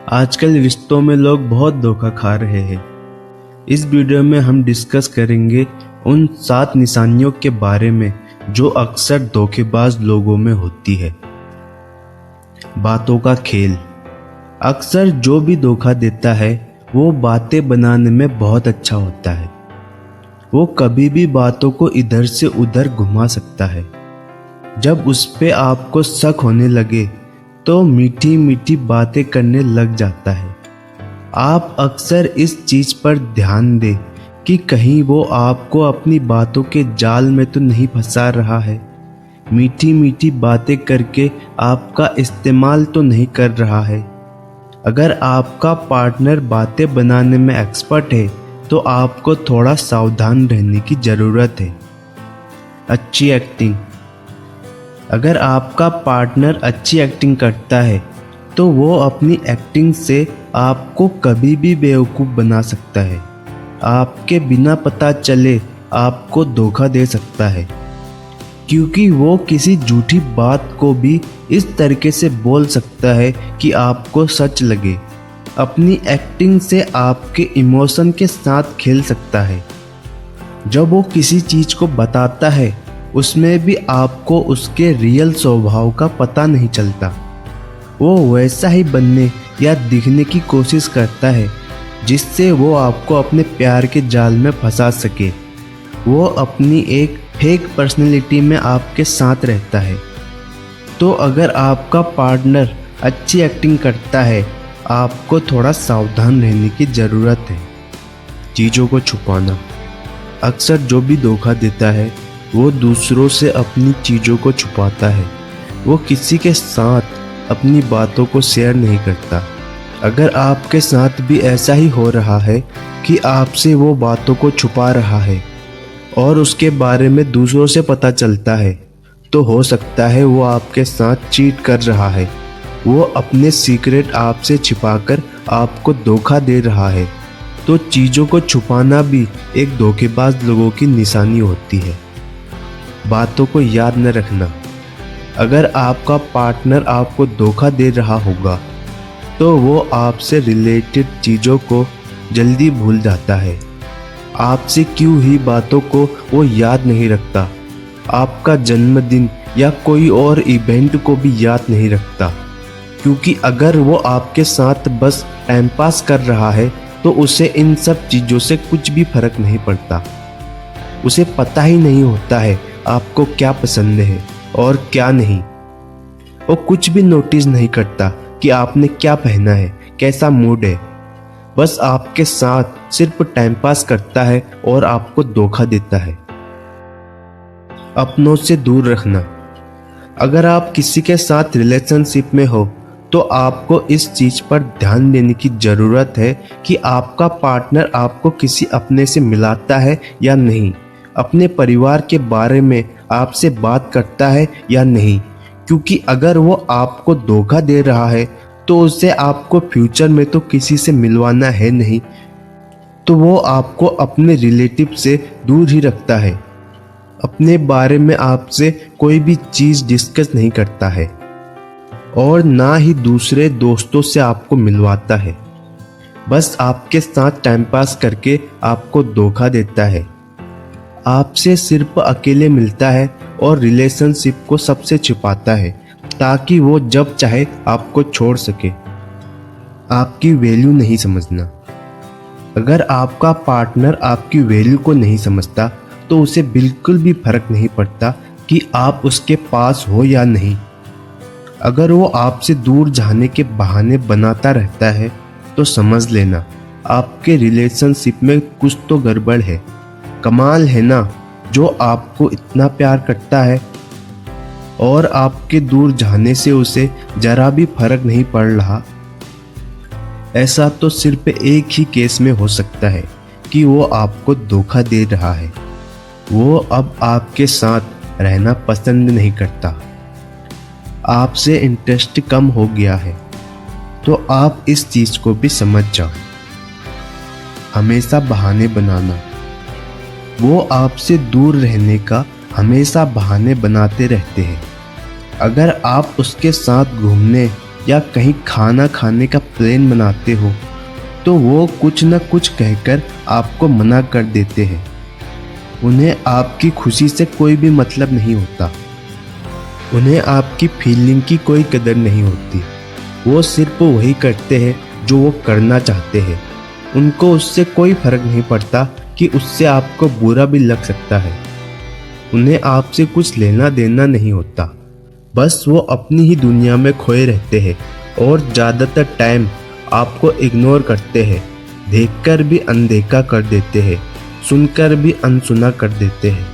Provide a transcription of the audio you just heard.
आजकल रिश्तों में लोग बहुत धोखा खा रहे हैं। इस वीडियो में हम डिस्कस करेंगे उन 7 निशानियों के बारे में जो अक्सर धोखेबाज लोगों में होती है। बातों का खेल। अक्सर जो भी धोखा देता है वो बातें बनाने में बहुत अच्छा होता है। वो कभी भी बातों को इधर से उधर घुमा सकता है। जब उस पे आपको शक होने लगे तो मीठी मीठी बातें करने लग जाता है। आप अक्सर इस चीज पर ध्यान दें कि कहीं वो आपको अपनी बातों के जाल में तो नहीं फंसा रहा है। मीठी मीठी बातें करके आपका इस्तेमाल तो नहीं कर रहा है। अगर आपका पार्टनर बातें बनाने में एक्सपर्ट है तो आपको थोड़ा सावधान रहने की ज़रूरत है। अच्छी एक्टिंग। अगर आपका पार्टनर अच्छी एक्टिंग करता है तो वो अपनी एक्टिंग से आपको कभी भी बेवकूफ़ बना सकता है। आपके बिना पता चले आपको धोखा दे सकता है, क्योंकि वो किसी झूठी बात को भी इस तरीके से बोल सकता है कि आपको सच लगे। अपनी एक्टिंग से आपके इमोशन के साथ खेल सकता है। जब वो किसी चीज़ को बताता है उसमें भी आपको उसके रियल स्वभाव का पता नहीं चलता। वो वैसा ही बनने या दिखने की कोशिश करता है जिससे वो आपको अपने प्यार के जाल में फंसा सके। वो अपनी एक फेक पर्सनैलिटी में आपके साथ रहता है। तो अगर आपका पार्टनर अच्छी एक्टिंग करता है, आपको थोड़ा सावधान रहने की ज़रूरत है। चीज़ों को छुपाना। अक्सर जो भी धोखा देता है वो दूसरों से अपनी चीज़ों को छुपाता है। वो किसी के साथ अपनी बातों को शेयर नहीं करता। अगर आपके साथ भी ऐसा ही हो रहा है कि आपसे वो बातों को छुपा रहा है और उसके बारे में दूसरों से पता चलता है, तो हो सकता है वो आपके साथ चीट कर रहा है। वो अपने सीक्रेट आपसे छिपाकर आपको धोखा दे रहा है। तो चीज़ों को छुपाना भी एक धोखेबाज लोगों की निशानी होती है। बातों को याद न रखना। अगर आपका पार्टनर आपको धोखा दे रहा होगा तो वो आपसे रिलेटेड चीज़ों को जल्दी भूल जाता है। आपसे की हुई बातों को वो याद नहीं रखता। आपका जन्मदिन या कोई और इवेंट को भी याद नहीं रखता, क्योंकि अगर वो आपके साथ बस टाइम पास कर रहा है तो उसे इन सब चीज़ों से कुछ भी फर्क नहीं पड़ता। उसे पता ही नहीं होता है आपको क्या पसंद है और क्या नहीं। वो कुछ भी नोटिस नहीं करता कि आपने क्या पहना है, कैसा मूड है। बस आपके साथ सिर्फ टाइम पास करता है और आपको धोखा देता है। अपनों से दूर रखना। अगर आप किसी के साथ रिलेशनशिप में हो तो आपको इस चीज़ पर ध्यान देने की ज़रूरत है कि आपका पार्टनर आपको किसी अपने से मिलाता है या नहीं। अपने परिवार के बारे में आपसे बात करता है या नहीं, क्योंकि अगर वो आपको धोखा दे रहा है तो उसे आपको फ्यूचर में तो किसी से मिलवाना है नहीं, तो वो आपको अपने रिलेटिव से दूर ही रखता है। अपने बारे में आपसे कोई भी चीज़ डिस्कस नहीं करता है और ना ही दूसरे दोस्तों से आपको मिलवाता है। बस आपके साथ टाइम पास करके आपको धोखा देता है। आपसे सिर्फ अकेले मिलता है और रिलेशनशिप को सबसे छिपाता है ताकि वो जब चाहे आपको छोड़ सके। आपकी वैल्यू नहीं समझना। अगर आपका पार्टनर आपकी वैल्यू को नहीं समझता तो उसे बिल्कुल भी फर्क नहीं पड़ता कि आप उसके पास हो या नहीं। अगर वो आपसे दूर जाने के बहाने बनाता रहता है तो समझ लेना आपके रिलेशनशिप में कुछ तो गड़बड़ है। कमाल है ना, जो आपको इतना प्यार करता है और आपके दूर जाने से उसे जरा भी फर्क नहीं पड़ रहा। ऐसा तो सिर्फ एक ही केस में हो सकता है कि वो आपको धोखा दे रहा है। वो अब आपके साथ रहना पसंद नहीं करता, आपसे इंटरेस्ट कम हो गया है। तो आप इस चीज़ को भी समझ जाओ। हमेशा बहाने बनाना। वो आपसे दूर रहने का हमेशा बहाने बनाते रहते हैं। अगर आप उसके साथ घूमने या कहीं खाना खाने का प्लान बनाते हो तो वो कुछ न कुछ कहकर आपको मना कर देते हैं। उन्हें आपकी खुशी से कोई भी मतलब नहीं होता। उन्हें आपकी फीलिंग की कोई कदर नहीं होती। वो सिर्फ वही करते हैं जो वो करना चाहते हैं। उनको उससे कोई फर्क नहीं पड़ता कि उससे आपको बुरा भी लग सकता है। उन्हें आपसे कुछ लेना देना नहीं होता। बस वो अपनी ही दुनिया में खोए रहते हैं और ज़्यादातर टाइम आपको इग्नोर करते हैं। देखकर भी अनदेखा कर देते हैं, सुनकर भी अनसुना कर देते हैं।